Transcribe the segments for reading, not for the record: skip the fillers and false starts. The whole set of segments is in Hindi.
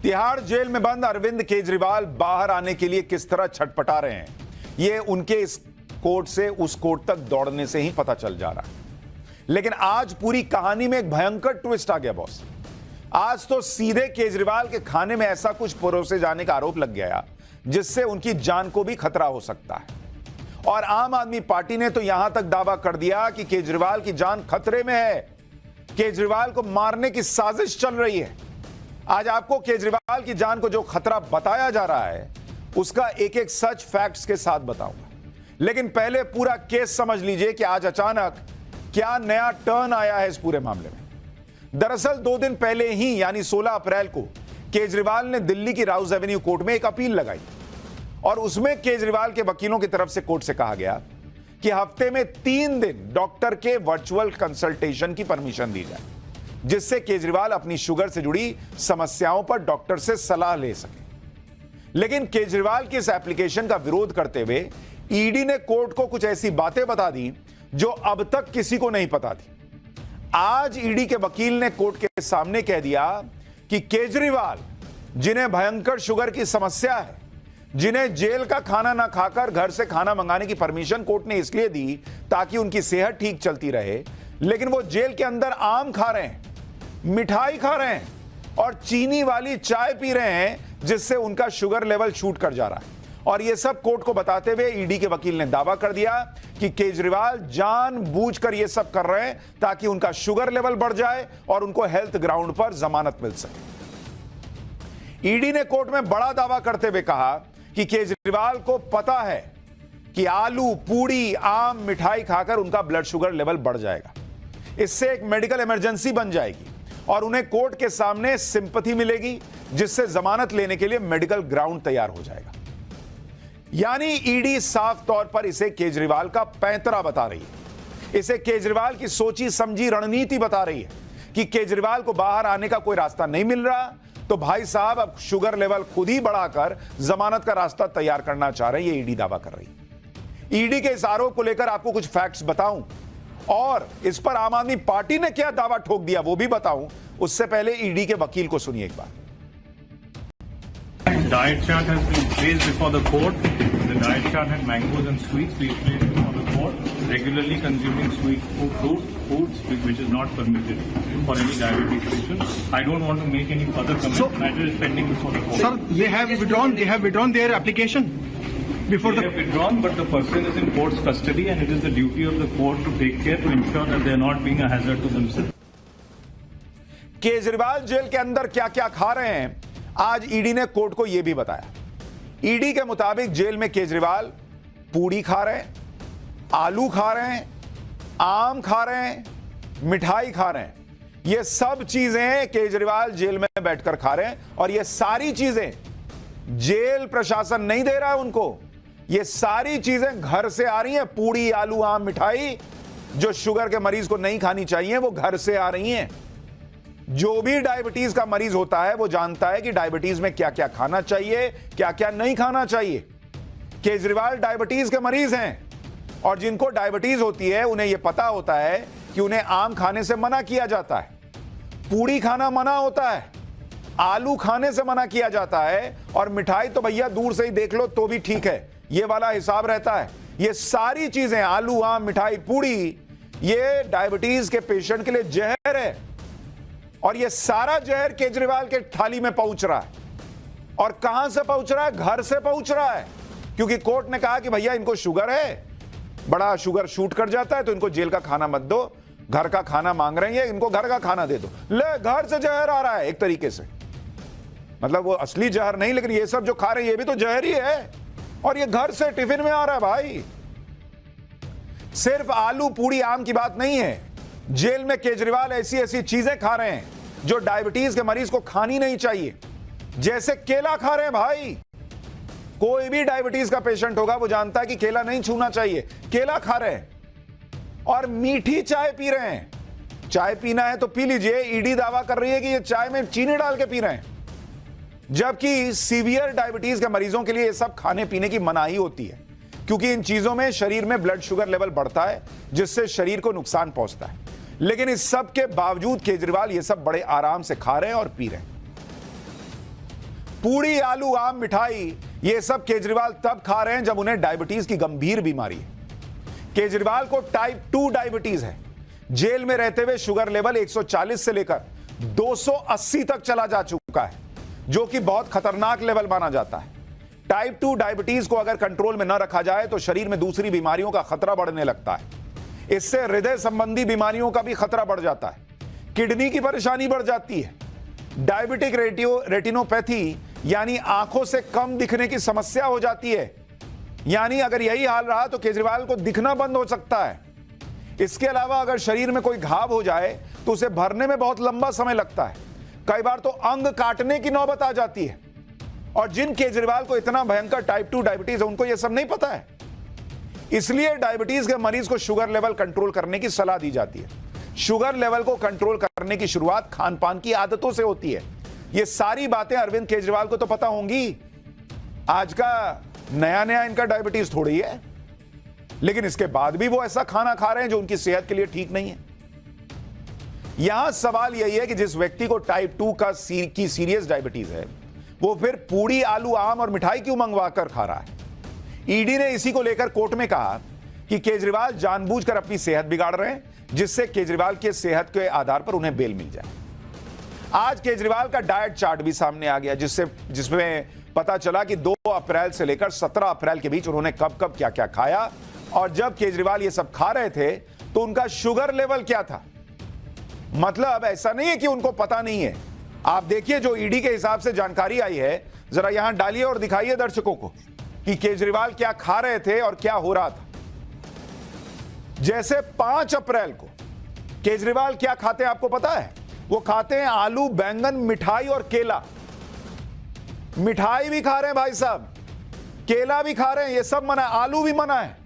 तिहाड़ जेल में बंद अरविंद केजरीवाल बाहर आने के लिए किस तरह छटपटा रहे हैं, यह उनके इस कोर्ट से उस कोर्ट तक दौड़ने से ही पता चल जा रहा है। लेकिन आज पूरी कहानी में एक भयंकर ट्विस्ट आ गया बॉस। आज तो सीधे केजरीवाल के खाने में ऐसा कुछ परोसे जाने का आरोप लग गया जिससे उनकी जान को भी खतरा हो सकता है। और आम आदमी पार्टी ने तो यहां तक दावा कर दिया कि केजरीवाल की जान खतरे में है, केजरीवाल को मारने की साजिश चल रही है। आज आपको केजरीवाल की जान को जो खतरा बताया जा रहा है उसका एक एक सच फैक्ट्स के साथ बताऊंगा। लेकिन पहले पूरा केस समझ लीजिए कि आज अचानक क्या नया टर्न आया है इस पूरे मामले में। दरअसल 2 दिन पहले ही यानी 16 अप्रैल को केजरीवाल ने दिल्ली की राउज एवेन्यू कोर्ट में एक अपील लगाई और उसमें केजरीवाल के वकीलों की तरफ से कोर्ट से कहा गया कि हफ्ते में 3 दिन डॉक्टर के वर्चुअल कंसल्टेशन की परमिशन दी जाए, जिससे केजरीवाल अपनी शुगर से जुड़ी समस्याओं पर डॉक्टर से सलाह ले सके। लेकिन केजरीवाल की इस एप्लीकेशन का विरोध करते हुए ईडी ने कोर्ट को कुछ ऐसी बातें बता दी जो अब तक किसी को नहीं पता थी। आज ईडी के वकील ने कोर्ट के सामने कह दिया कि केजरीवाल, जिन्हें भयंकर शुगर की समस्या है, जिन्हें जेल का खाना ना खाकर घर से खाना मंगाने की परमिशन कोर्ट ने इसलिए दी ताकि उनकी सेहत ठीक चलती रहे, लेकिन वो जेल के अंदर आम खा रहे हैं, मिठाई खा रहे हैं और चीनी वाली चाय पी रहे हैं जिससे उनका शुगर लेवल शूट कर जा रहा है। और ये सब कोर्ट को बताते हुए ईडी के वकील ने दावा कर दिया कि केजरीवाल जानबूझकर ये सब कर रहे हैं ताकि उनका शुगर लेवल बढ़ जाए और उनको हेल्थ ग्राउंड पर जमानत मिल सके। ईडी ने कोर्ट में बड़ा दावा करते हुए कहा कि केजरीवाल को पता है कि आलू, पूड़ी, आम, मिठाई खाकर उनका ब्लड शुगर लेवल बढ़ जाएगा, इससे एक मेडिकल इमरजेंसी बन जाएगी और उन्हें कोर्ट के सामने सिंपैथी मिलेगी, जिससे जमानत लेने के लिए मेडिकल ग्राउंड तैयार हो जाएगा। यानी ईडी साफ तौर पर इसे केजरीवाल का पैंतरा बता रही है, इसे केजरीवाल की सोची समझी रणनीति बता रही है कि केजरीवाल को बाहर आने का कोई रास्ता नहीं मिल रहा तो भाई साहब अब शुगर लेवल खुद ही बढ़ाकर जमानत का रास्ता तैयार करना चाह रहे हैं। ये ईडी दावा कर रही है। ईडी के इस आरोप को लेकर आपको कुछ फैक्ट्स बताऊं और इस पर आम आदमी पार्टी ने क्या दावा ठोक दिया वो भी बताऊं। उससे पहले ईडी के वकील को सुनिए एक बार। Diet chart has been placed before the court. The diet chart had mangoes and sweets. We placed before the court. Regularly consuming sweet foods, which is not permitted for any diabetic patient. I don't want to make any further comment. So, matter is pending before the court. Sir, they have withdrawn. They have withdrawn their application before they have withdrawn, but the person is in court's custody, and it is the duty of the court to take care to ensure that they are not being a hazard to themselves. Kejriwal jail के अंदर क्या क्या खा रहे हैं, आज ईडी ने कोर्ट को यह भी बताया। ईडी के मुताबिक जेल में केजरीवाल पूड़ी खा रहे हैं, आलू खा रहे हैं, आम खा रहे हैं, मिठाई खा रहे हैं। ये सब चीजें केजरीवाल जेल में बैठकर खा रहे हैं और ये सारी चीजें जेल प्रशासन नहीं दे रहा है उनको। ये सारी चीजें घर से आ रही हैं। पूड़ी, आलू, आम, मिठाई जो शुगर के मरीज को नहीं खानी चाहिए वो घर से आ रही हैं। जो भी डायबिटीज का मरीज होता है वो जानता है कि डायबिटीज में क्या क्या खाना चाहिए, क्या क्या नहीं खाना चाहिए। केजरीवाल डायबिटीज के मरीज हैं और जिनको डायबिटीज होती है उन्हें यह पता होता है कि उन्हें आम खाने से मना किया जाता है, पूड़ी खाना मना होता है, आलू खाने से मना किया जाता है और मिठाई तो भैया दूर से ही देख लो तो भी ठीक है, ये वाला हिसाब रहता है। ये सारी चीजें आलू, आम, मिठाई, पूड़ी ये डायबिटीज के पेशेंट के लिए जहर है और ये सारा जहर केजरीवाल के थाली में पहुंच रहा है। और कहां से पहुंच रहा है? घर से पहुंच रहा है, क्योंकि कोर्ट ने कहा कि भैया इनको शुगर है, बड़ा शुगर शूट कर जाता है तो इनको जेल का खाना मत दो, घर का खाना मांग रही है, इनको घर का खाना दे दो। ले, घर से जहर आ रहा है एक तरीके से, मतलब वो असली जहर नहीं लेकिन ये सब जो खा रहे हैं ये भी तो जहर ही है और ये घर से टिफिन में आ रहा है। भाई सिर्फ आलू, पूड़ी, आम की बात नहीं है, जेल में केजरीवाल ऐसी ऐसी चीजें खा रहे हैं जो डायबिटीज के मरीज को खानी नहीं चाहिए। जैसे केला खा रहे हैं। भाई कोई भी डायबिटीज का पेशेंट होगा वो जानता है कि केला नहीं छूना चाहिए, केला खा रहे हैं। और मीठी चाय पी रहे हैं। चाय पीना है तो पी लीजिए, ईडी दावा कर रही है कि ये चाय में चीनी डाल के पी रहे हैं, जबकि सीवियर डायबिटीज के मरीजों के लिए ये सब खाने पीने की मनाही होती है, क्योंकि इन चीजों में शरीर में ब्लड शुगर लेवल बढ़ता है जिससे शरीर को नुकसान पहुंचता है। लेकिन इस सब के बावजूद केजरीवाल ये सब बड़े आराम से खा रहे हैं और पी रहे हैं। पूड़ी, आलू, आम, मिठाई, ये सब केजरीवाल तब खा रहे हैं जब उन्हें डायबिटीज की गंभीर बीमारी है। केजरीवाल को टाइप 2 डायबिटीज है। जेल में रहते हुए शुगर लेवल 140 से लेकर 280 तक चला जा चुका है, जो कि बहुत खतरनाक लेवल माना जाता है। टाइप 2 डायबिटीज को अगर कंट्रोल में न रखा जाए तो शरीर में दूसरी बीमारियों का खतरा बढ़ने लगता है। इससे हृदय संबंधी बीमारियों का भी खतरा बढ़ जाता है, किडनी की परेशानी बढ़ जाती है, डायबिटिक रेटिनोपैथी यानी आंखों से कम दिखने की समस्या हो जाती है। यानी अगर यही हाल रहा तो केजरीवाल को दिखना बंद हो सकता है। इसके अलावा अगर शरीर में कोई घाव हो जाए तो उसे भरने में बहुत लंबा समय लगता है, कई बार तो अंग काटने की नौबत आ जाती है। और जिन केजरीवाल को इतना भयंकर टाइप 2 डायबिटीज है, उनको यह सब नहीं पता है। इसलिए डायबिटीज के मरीज को शुगर लेवल कंट्रोल करने की सलाह दी जाती है। शुगर लेवल को कंट्रोल करने की शुरुआत खान पान की आदतों से होती है। ये सारी बातें अरविंद केजरीवाल को तो पता होंगी। आज का नया इनका डायबिटीज थोड़ी है, लेकिन इसके बाद भी वो ऐसा खाना खा रहे हैं जो उनकी सेहत के लिए ठीक नहीं है। यहां सवाल यही है कि जिस व्यक्ति को टाइप 2 की सीरियस डायबिटीज है, वो फिर पूड़ी, आलू, आम और मिठाई क्यों मंगवा कर खा रहा है। ईडी ने इसी को लेकर कोर्ट में कहा कि केजरीवाल जानबूझकर अपनी सेहत बिगाड़ रहे हैं, जिससे केजरीवाल की सेहत के आधार पर उन्हें बेल मिल जाए। आज केजरीवाल का डाइट चार्ट भी सामने आ गया, जिसमें पता चला कि 2 अप्रैल से लेकर 17 अप्रैल के बीच उन्होंने कब कब क्या क्या खाया, और जब केजरीवाल ये सब खा रहे थे तो उनका शुगर लेवल क्या था। मतलब ऐसा नहीं है कि उनको पता नहीं है। आप देखिए, जो ईडी के हिसाब से जानकारी आई है, जरा यहां डालिए और दिखाइए दर्शकों को कि केजरीवाल क्या खा रहे थे और क्या हो रहा था। जैसे 5 अप्रैल को केजरीवाल क्या खाते हैं आपको पता है? वो खाते हैं आलू, बैंगन, मिठाई और केला। मिठाई भी खा रहे हैं भाई साहब, केला भी खा रहे हैं, ये सब मना है, आलू भी मना है।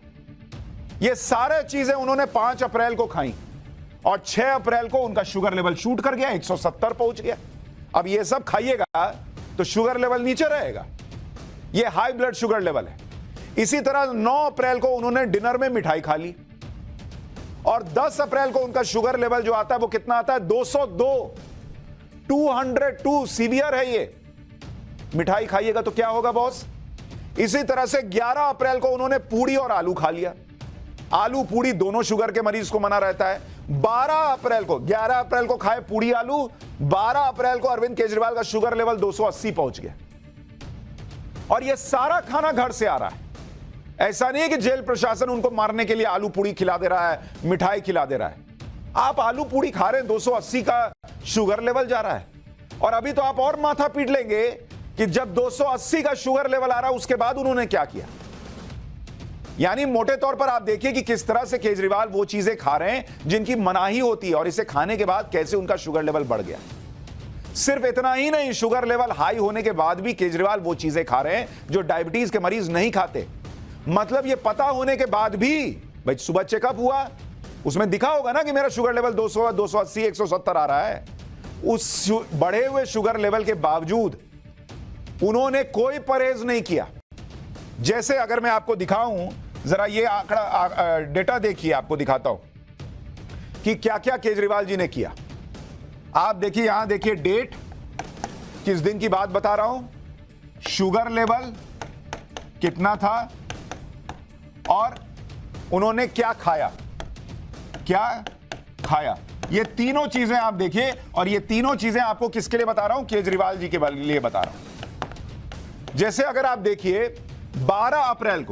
ये सारे चीजें उन्होंने 5 अप्रैल को खाई और 6 अप्रैल को उनका शुगर लेवल शूट कर गया, 170 पहुंच गया। अब ये सब खाइएगा तो शुगर लेवल नीचे रहेगा। ये हाई ब्लड शुगर लेवल है। इसी तरह 9 अप्रैल को उन्होंने डिनर में मिठाई खा ली और 10 अप्रैल को उनका शुगर लेवल जो आता है वो कितना आता है? 202, 202 सीवियर है ये। मिठाई खाइएगा तो क्या होगा बॉस? इसी तरह से 11 अप्रैल को उन्होंने पूड़ी और आलू खा लिया। आलू पूड़ी दोनों शुगर के मरीज को मना रहता है। 11 अप्रैल को खाए पूड़ी आलू, 12 अप्रैल को अरविंद केजरीवाल का शुगर लेवल 280 पहुंच गया। और यह सारा खाना घर से आ रहा है। ऐसा नहीं है कि जेल प्रशासन उनको मारने के लिए आलू पूड़ी खिला दे रहा है, मिठाई खिला दे रहा है। आप आलू पूड़ी खा रहे हैं, 280 का शुगर लेवल जा रहा है। और अभी तो आप और माथा पीट लेंगे कि जब 280 का शुगर लेवल आ रहा है उसके बाद उन्होंने क्या किया। यानी मोटे तौर पर आप देखिए कि किस तरह से केजरीवाल वो चीजें खा रहे हैं जिनकी मनाही होती है, और इसे खाने के बाद कैसे उनका शुगर लेवल बढ़ गया। सिर्फ इतना ही नहीं, शुगर लेवल हाई होने के बाद भी केजरीवाल वो चीजें खा रहे हैं जो डायबिटीज के मरीज नहीं खाते। मतलब ये पता होने के बाद भी, भाई सुबह चेकअप हुआ, उसमें दिखा होगा ना कि मेरा शुगर लेवल 200, 280, 170 आ रहा है। उस बढ़े हुए शुगर लेवल के बावजूद उन्होंने कोई परहेज नहीं किया। जैसे अगर मैं आपको दिखाऊं, जरा ये आंकड़ा डेटा देखिए, आपको दिखाता हूं कि क्या क्या केजरीवाल जी ने किया। आप देखिए, यहां देखिए डेट, किस दिन की बात बता रहा हूं, शुगर लेवल कितना था और उन्होंने क्या खाया। ये तीनों चीजें आप देखिए, और ये तीनों चीजें आपको किसके लिए बता रहा हूं? केजरीवाल जी के लिए बता रहा हूं। जैसे अगर आप देखिए 12 अप्रैल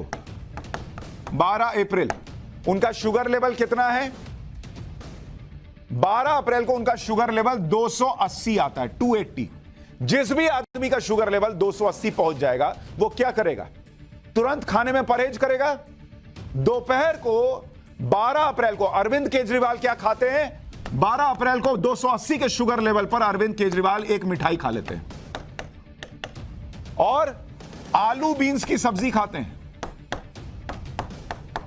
उनका शुगर लेवल कितना है? 12 अप्रैल को उनका शुगर लेवल 280 आता है, 280। जिस भी आदमी का शुगर लेवल 280 पहुंच जाएगा वो क्या करेगा? तुरंत खाने में परहेज करेगा। दोपहर को 12 अप्रैल को अरविंद केजरीवाल क्या खाते हैं? 12 अप्रैल को 280 के शुगर लेवल पर अरविंद केजरीवाल एक मिठाई खा लेते हैं और आलू बीन्स की सब्जी खाते हैं।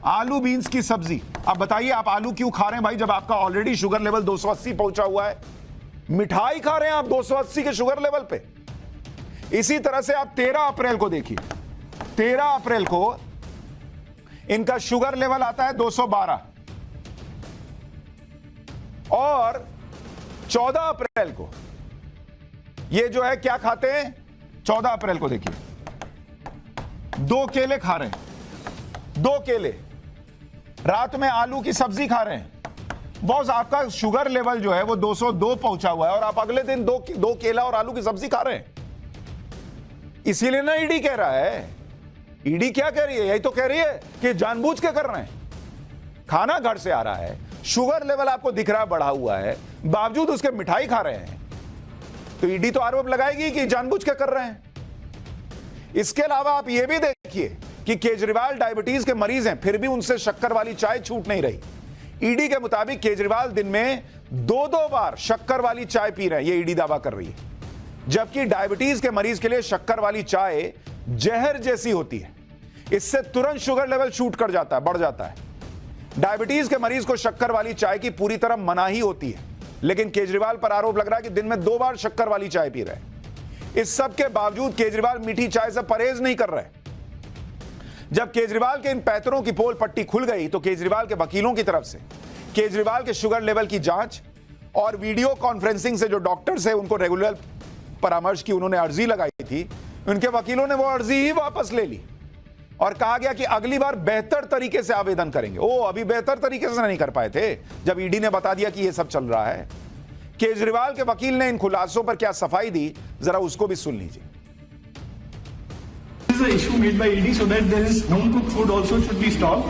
आलू बीन्स की सब्जी। अब बताइए, आप आलू क्यों खा रहे हैं भाई, जब आपका ऑलरेडी शुगर लेवल 280 पहुंचा हुआ है? मिठाई खा रहे हैं आप 280 के शुगर लेवल पे। इसी तरह से आप 13 अप्रैल को देखिए, 13 अप्रैल को इनका शुगर लेवल आता है 212 और 14 अप्रैल को ये जो है क्या खाते हैं? 14 अप्रैल को देखिए, 2 केले खा रहे हैं, 2 केले, रात में आलू की सब्जी खा रहे हैं। बॉस, आपका शुगर लेवल जो है वो 202 पहुंचा हुआ है और आप अगले दिन दो केला और आलू की सब्जी खा रहे हैं। इसीलिए ना ईडी कह रहा है, ईडी क्या कह रही है, यही तो कह रही है कि जानबूझ के कर रहे हैं। खाना घर से आ रहा है, शुगर लेवल आपको दिख रहा है बढ़ा हुआ है, बावजूद उसके मिठाई खा रहे हैं, तो ईडी तो आरोप लगाएगी कि जानबूझ के कर रहे हैं। इसके अलावा आप यह भी देखिए कि केजरीवाल डायबिटीज के मरीज हैं, फिर भी उनसे शक्कर वाली चाय छूट नहीं रही। ईडी के मुताबिक केजरीवाल दिन में 2-2 बार शक्कर वाली चाय पी रहे हैं, यह ईडी दावा कर रही है, जबकि डायबिटीज के मरीज के लिए शक्कर वाली चाय जहर जैसी होती है। इससे तुरंत शुगर लेवल शूट कर जाता है, बढ़ जाता है। डायबिटीज के मरीज को शक्कर वाली चाय की पूरी तरह मनाही होती है, लेकिन केजरीवाल पर आरोप लग रहा है कि दिन में 2 बार शक्कर वाली चाय पी रहे हैं। इस सब के बावजूद केजरीवाल मीठी चाय से परहेज नहीं कर रहे। जब केजरीवाल के इन पैतरों की पोल पट्टी खुल गई तो केजरीवाल के वकीलों की तरफ से केजरीवाल के शुगर लेवल की जांच और वीडियो कॉन्फ्रेंसिंग से जो डॉक्टर्स है उनको रेगुलर परामर्श की उन्होंने अर्जी लगाई थी, उनके वकीलों ने वो अर्जी ही वापस ले ली और कहा गया कि अगली बार बेहतर तरीके से आवेदन करेंगे। अभी बेहतर तरीके से नहीं कर पाए थे जब ईडी ने बता दिया कि ये सब चल रहा है। केजरीवाल के वकील ने इन खुलासों पर क्या सफाई दी, जरा उसको भी सुन लीजिए। This is an issue made by ED so that there is home cooked food also should be stopped.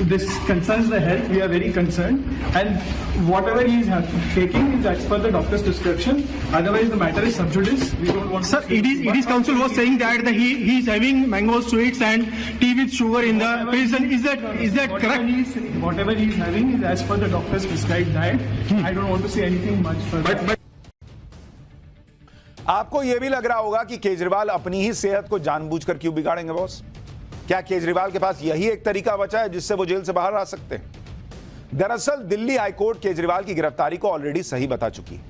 This concerns the health. We are very concerned, and whatever he is taking is as per the doctor's prescription. Otherwise, the matter is sub judice. We don't want. Sir, ED's counsel was saying that he is having mango sweets and tea with sugar in the prison. Is that correct? Whatever he is having is as per the doctor's prescribed diet. I don't want to say anything much further. But आपको यह भी लग रहा होगा कि केजरीवाल अपनी ही सेहत को जानबूझकर क्यों बिगाड़ेंगे बॉस? क्या केजरीवाल के पास यही एक तरीका बचा है जिससे वो जेल से बाहर आ सकते हैं? दरअसल दिल्ली हाईकोर्ट केजरीवाल की गिरफ्तारी को ऑलरेडी सही बता चुकी है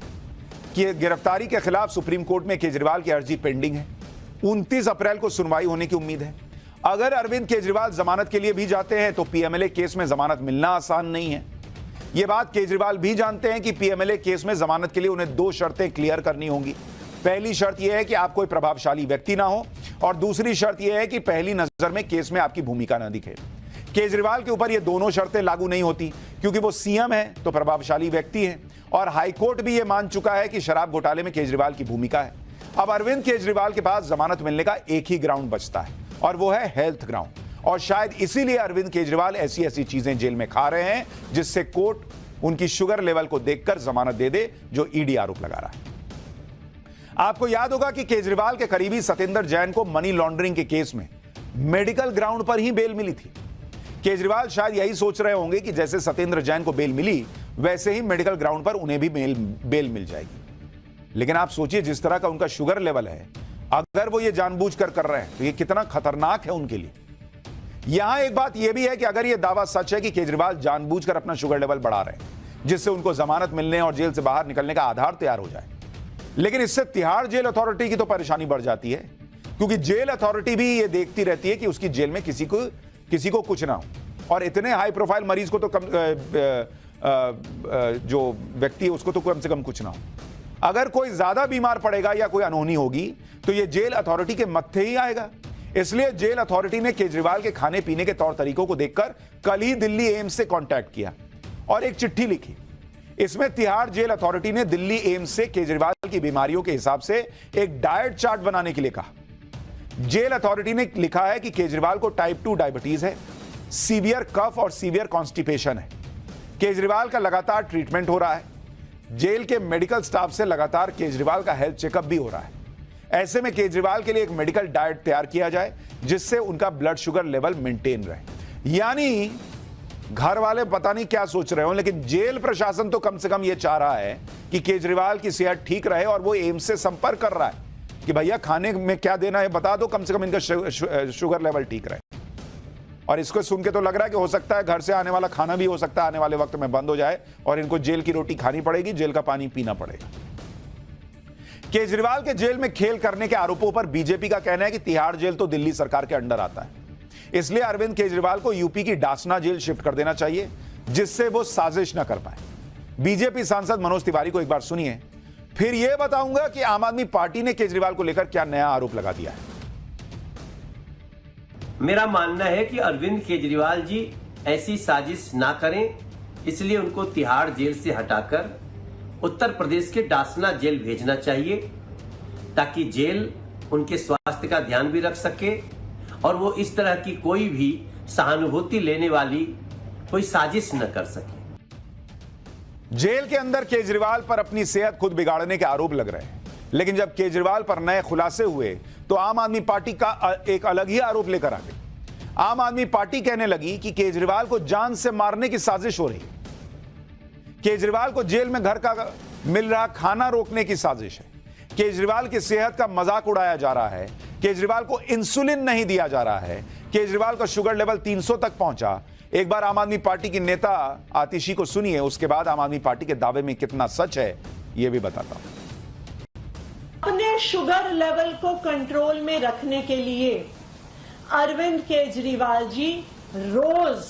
कि गिरफ्तारी के खिलाफ सुप्रीम कोर्ट में केजरीवाल की अर्जी पेंडिंग है। 29 अप्रैल को सुनवाई होने की उम्मीद है। अगर अरविंद केजरीवाल जमानत के लिए भी जाते हैं तो पीएमएलए केस में जमानत मिलना आसान नहीं है। यह बात केजरीवाल भी जानते हैं कि पीएमएलए केस में जमानत के लिए उन्हें 2 शर्तें क्लियर करनी होंगी। पहली शर्त यह है कि आप कोई प्रभावशाली व्यक्ति ना हो और दूसरी शर्त यह है कि पहली नजर में केस में आपकी भूमिका ना दिखे। केजरीवाल के ऊपर ये दोनों शर्तें लागू नहीं होती क्योंकि वो सीएम है तो प्रभावशाली व्यक्ति है और हाईकोर्ट भी ये मान चुका है कि शराब घोटाले में केजरीवाल की भूमिका है। अब अरविंद केजरीवाल के पास जमानत मिलने का एक ही ग्राउंड बचता है और वो है हेल्थ ग्राउंड, और शायद इसीलिए अरविंद केजरीवाल ऐसी चीजें जेल में खा रहे हैं जिससे कोर्ट उनकी शुगर लेवल को देखकर जमानत दे दे, जो ईडी आरोप लगा रहा है। आपको याद होगा कि केजरीवाल के करीबी सतेंद्र जैन को मनी लॉन्ड्रिंग के केस में मेडिकल ग्राउंड पर ही बेल मिली थी। केजरीवाल शायद यही सोच रहे होंगे कि जैसे सतेंद्र जैन को बेल मिली वैसे ही मेडिकल ग्राउंड पर उन्हें भी बेल मिल जाएगी। लेकिन आप सोचिए जिस तरह का उनका शुगर लेवल है, अगर वो ये जानबूझकर कर रहे हैं तो ये कितना खतरनाक है उनके लिए। यहां एक बात यह भी है कि अगर यह दावा सच है कि केजरीवाल जानबूझकर अपना शुगर लेवल बढ़ा रहे हैं जिससे उनको जमानत मिलने और जेल से बाहर निकलने का आधार तैयार हो जाए, लेकिन इससे तिहाड़ जेल अथॉरिटी की तो परेशानी बढ़ जाती है क्योंकि जेल अथॉरिटी भी ये देखती रहती है कि उसकी जेल में किसी को कुछ ना हो, और इतने हाई प्रोफाइल मरीज को तो जो व्यक्ति है उसको तो कम से कम कुछ ना हो। अगर कोई ज्यादा बीमार पड़ेगा या कोई अनहोनी होगी तो ये जेल अथॉरिटी के मत्थे ही आएगा। इसलिए जेल अथॉरिटी ने केजरीवाल के खाने पीने के तौर तरीकों को देखकर कल ही दिल्ली एम्स से कांटेक्ट किया और एक चिट्ठी लिखी। इसमें तिहाड़ जेल अथॉरिटी ने दिल्ली एम्स से केजरीवाल की बीमारियों के हिसाब से एक डाइट चार्ट बनाने के लिए कहा। जेल अथॉरिटी ने लिखा है कि केजरीवाल को टाइप 2 डायबिटीज है, सीवियर कफ और सीवियर कॉन्स्टिपेशन है। केजरीवाल का लगातार ट्रीटमेंट हो रहा है। जेल के मेडिकल स्टाफ से लगातार केजरीवाल का हेल्थ चेकअप भी हो रहा है। ऐसे में केजरीवाल के लिए एक मेडिकल डाइट तैयार किया जाए जिससे उनका ब्लड शुगर लेवल मेंटेन रहे। यानी घर वाले पता नहीं क्या सोच रहे हो, लेकिन जेल प्रशासन तो कम से कम यह चाह रहा है कि केजरीवाल की सेहत ठीक रहे और वो एम्स से संपर्क कर रहा है कि भैया खाने में क्या देना है बता दो, कम से कम इनका शुगर लेवल ठीक रहे। और इसको सुन के तो लग रहा है कि हो सकता है घर से आने वाला खाना भी हो सकता है आने वाले वक्त में बंद हो जाए और इनको जेल की रोटी खानी पड़ेगी, जेल का पानी पीना पड़ेगा। केजरीवाल के जेल में खेल करने के आरोपों पर बीजेपी का कहना है कि तिहाड़ जेल तो दिल्ली सरकार के अंडर आता है, इसलिए अरविंद केजरीवाल को यूपी की डासना जेल शिफ्ट कर देना चाहिए जिससे वो साजिश ना कर पाए। बीजेपी सांसद मनोज तिवारी को एक बार सुनिए फिर यह बताऊंगा कि आम आदमी पार्टी ने केजरीवाल को लेकर क्या नया आरोप लगा दिया है। मेरा मानना है कि अरविंद केजरीवाल जी ऐसी साजिश ना करें, इसलिए उनको तिहाड़ जेल से हटाकर उत्तर प्रदेश के डासना जेल भेजना चाहिए, ताकि जेल उनके स्वास्थ्य का ध्यान भी रख सके और वो इस तरह की कोई भी सहानुभूति लेने वाली कोई साजिश न कर सके। जेल के अंदर केजरीवाल पर अपनी सेहत खुद बिगाड़ने के आरोप लग रहे हैं, लेकिन जब केजरीवाल पर नए खुलासे हुए तो आम आदमी पार्टी का एक अलग ही आरोप लेकर आ गई। आम आदमी पार्टी कहने लगी कि केजरीवाल को जान से मारने की साजिश हो रही है, केजरीवाल को जेल में घर का मिल रहा खाना रोकने की साजिश है, केजरीवाल की सेहत का मजाक उड़ाया जा रहा है, केजरीवाल को इंसुलिन नहीं दिया जा रहा है, केजरीवाल का शुगर लेवल 300 तक पहुंचा। एक बार आम आदमी पार्टी की नेता आतिशी को सुनिए, उसके बाद आम आदमी पार्टी के दावे में कितना सच है यह भी बताता हूं। अपने शुगर लेवल को कंट्रोल में रखने के लिए अरविंद केजरीवाल जी रोज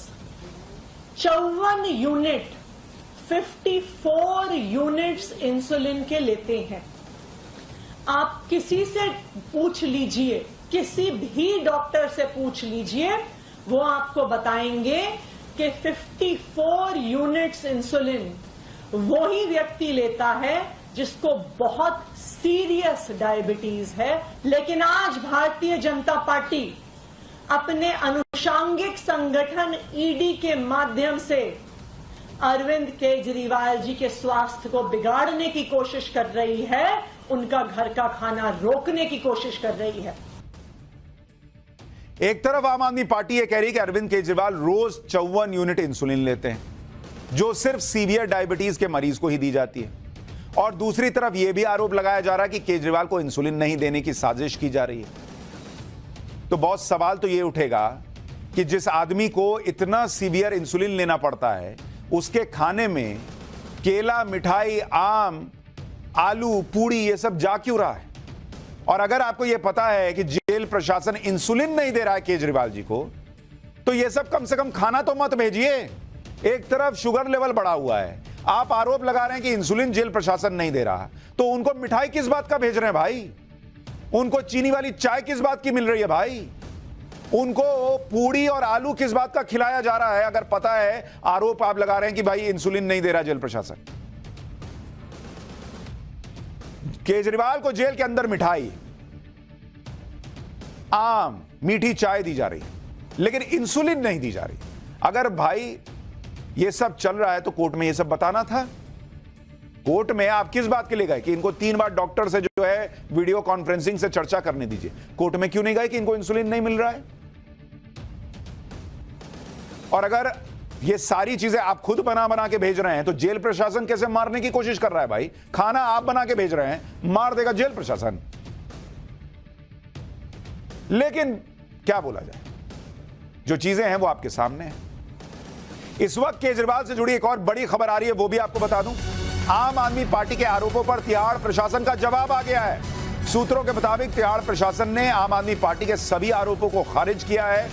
54 यूनिट 54 यूनिट्स इंसुलिन के लेते हैं। आप किसी से पूछ लीजिए, किसी भी डॉक्टर से पूछ लीजिए, वो आपको बताएंगे कि 54 यूनिट्स इंसुलिन वही व्यक्ति लेता है जिसको बहुत सीरियस डायबिटीज है। लेकिन आज भारतीय जनता पार्टी अपने अनुषांगिक संगठन ईडी के माध्यम से अरविंद केजरीवाल जी के स्वास्थ्य को बिगाड़ने की कोशिश कर रही है, उनका घर का खाना रोकने की कोशिश कर रही है। एक तरफ आम आदमी पार्टी यह कह रही है कि अरविंद केजरीवाल रोज 54 यूनिट इंसुलिन लेते हैं, जो सिर्फ सीवियर डायबिटीज के मरीज को ही दी जाती है, और दूसरी तरफ यह भी आरोप लगाया जा रहा है कि केजरीवाल को इंसुलिन नहीं देने की साजिश की जा रही है। तो बहुत सवाल तो यह उठेगा कि जिस आदमी को इतना सीवियर इंसुलिन लेना पड़ता है, उसके खाने में केला, मिठाई, आम, आलू, पूड़ी ये सब जा क्यों रहा है? और अगर आपको यह पता है कि जेल प्रशासन इंसुलिन नहीं दे रहा है केजरीवाल जी को, तो यह सब कम से कम खाना तो मत भेजिए। एक तरफ शुगर लेवल बढ़ा हुआ है, आप आरोप लगा रहे हैं कि इंसुलिन जेल प्रशासन नहीं दे रहा, तो उनको मिठाई किस बात का भेज रहे हैं भाई? उनको चीनी वाली चाय किस बात की मिल रही है भाई? उनको पूड़ी और आलू किस बात का खिलाया जा रहा है, अगर पता है आरोप आप लगा रहे हैं कि भाई इंसुलिन नहीं दे रहा जेल प्रशासन? केजरीवाल को जेल के अंदर मिठाई, आम, मीठी चाय दी जा रही है, लेकिन इंसुलिन नहीं दी जा रही। अगर भाई ये सब चल रहा है तो कोर्ट में ये सब बताना था। कोर्ट में आप किस बात के लिए गए कि इनको 3 बार डॉक्टर से जो है वीडियो कॉन्फ्रेंसिंग से चर्चा करने दीजिए? कोर्ट में क्यों नहीं गए कि इनको इंसुलिन नहीं मिल रहा है? और अगर ये सारी चीजें आप खुद बना बना के भेज रहे हैं तो जेल प्रशासन कैसे मारने की कोशिश कर रहा है भाई? खाना आप बना के भेज रहे हैं, मार देगा जेल प्रशासन। लेकिन क्या बोला जाए, जो चीजें हैं वो आपके सामने हैं। इस वक्त केजरीवाल से जुड़ी एक और बड़ी खबर आ रही है, वो भी आपको बता दूं। आम आदमी पार्टी के आरोपों पर तिहाड़ प्रशासन का जवाब आ गया है। सूत्रों के मुताबिक तिहाड़ प्रशासन ने आम आदमी पार्टी के सभी आरोपों को खारिज किया है।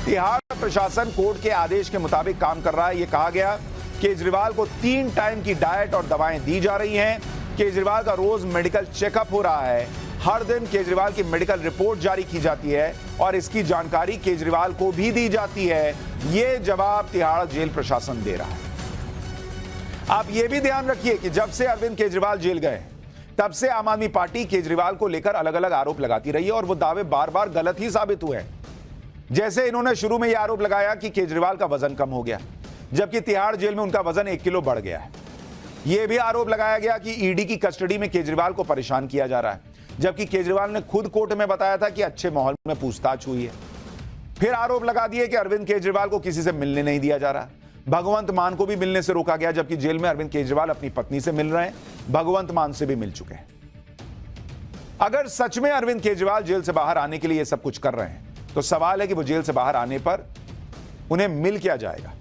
तिहाड़ प्रशासन कोर्ट के आदेश के मुताबिक काम कर रहा है। यह कहा गया केजरीवाल को 3 टाइम की डाइट और दवाएं दी जा रही हैं। केजरीवाल का रोज मेडिकल चेकअप हो रहा है। हर दिन केजरीवाल की मेडिकल रिपोर्ट जारी की जाती है और इसकी जानकारी केजरीवाल को भी दी जाती है। यह जवाब तिहाड़ जेल प्रशासन दे रहा है। आप यह भी ध्यान रखिए कि जब से अरविंद केजरीवाल जेल गए तब से आम आदमी पार्टी केजरीवाल को लेकर अलग अलग आरोप लगाती रही है और वो दावे बार बार गलत ही साबित हुए हैं। जैसे इन्होंने शुरू में यह आरोप लगाया कि केजरीवाल का वजन कम हो गया, जबकि तिहाड़ जेल में उनका वजन 1 किलो बढ़ गया है। यह भी आरोप लगाया गया कि ईडी की कस्टडी में केजरीवाल को परेशान किया जा रहा है, जबकि केजरीवाल ने खुद कोर्ट में बताया था कि अच्छे माहौल में पूछताछ हुई है। फिर आरोप लगा दिए कि अरविंद केजरीवाल को किसी से मिलने नहीं दिया जा रहा। भगवंत मान को भी मिलने से रोका गया, जबकि जेल में अरविंद केजरीवाल अपनी पत्नी से मिल रहे हैं, भगवंत मान से भी मिल चुके हैं। अगर सच में अरविंद केजरीवाल जेल से बाहर आने के लिए यह सब कुछ कर रहे हैं तो सवाल है कि वो जेल से बाहर आने पर उन्हें मिल क्या जाएगा?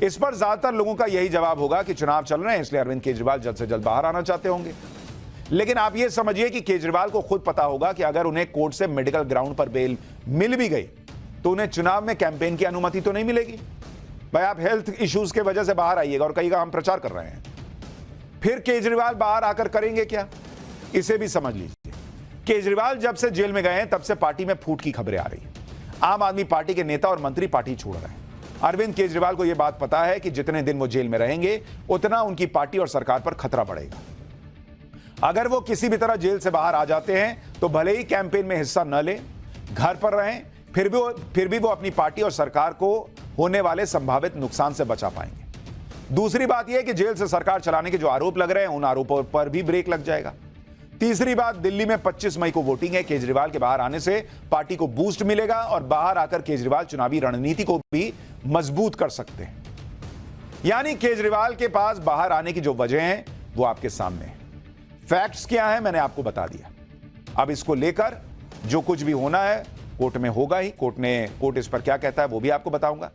इस पर ज्यादातर लोगों का यही जवाब होगा कि चुनाव चल रहे हैं इसलिए अरविंद केजरीवाल जल्द से जल्द बाहर आना चाहते होंगे। लेकिन आप यह समझिए कि केजरीवाल को खुद पता होगा कि अगर उन्हें कोर्ट से मेडिकल ग्राउंड पर बेल मिल भी गई तो उन्हें चुनाव में कैंपेन की अनुमति तो नहीं मिलेगी। भाई आप हेल्थ इश्यूज के वजह से बाहर आइएगा और कहिएगा हम प्रचार कर रहे हैं, फिर केजरीवाल बाहर आकर करेंगे क्या? इसे भी समझ लीजिए। केजरीवाल जब से जेल में गए हैं तब से पार्टी में फूट की खबरें आ रही हैं। आम आदमी पार्टी के नेता और मंत्री पार्टी छोड़ रहे हैं। अरविंद केजरीवाल को यह बात पता है कि जितने दिन वो जेल में रहेंगे उतना उनकी पार्टी और सरकार पर खतरा बढ़ेगा। अगर वो किसी भी तरह जेल से बाहर आ जाते हैं तो भले ही कैंपेन में हिस्सा न लें, घर पर रहें, फिर भी वो अपनी पार्टी और सरकार को होने वाले संभावित नुकसान से बचा पाएंगे। दूसरी बात यह है कि जेल से सरकार चलाने के जो आरोप लग रहे हैं उन आरोपों पर भी ब्रेक लग जाएगा। तीसरी बात, दिल्ली में 25 मई को वोटिंग है। केजरीवाल के बाहर आने से पार्टी को बूस्ट मिलेगा और बाहर आकर केजरीवाल चुनावी रणनीति को भी मजबूत कर सकते हैं। यानी केजरीवाल के पास बाहर आने की जो वजह है वो आपके सामने है। फैक्ट्स क्या है मैंने आपको बता दिया। अब इसको लेकर जो कुछ भी होना है कोर्ट में होगा ही। कोर्ट इस पर क्या कहता है वो भी आपको बताऊंगा।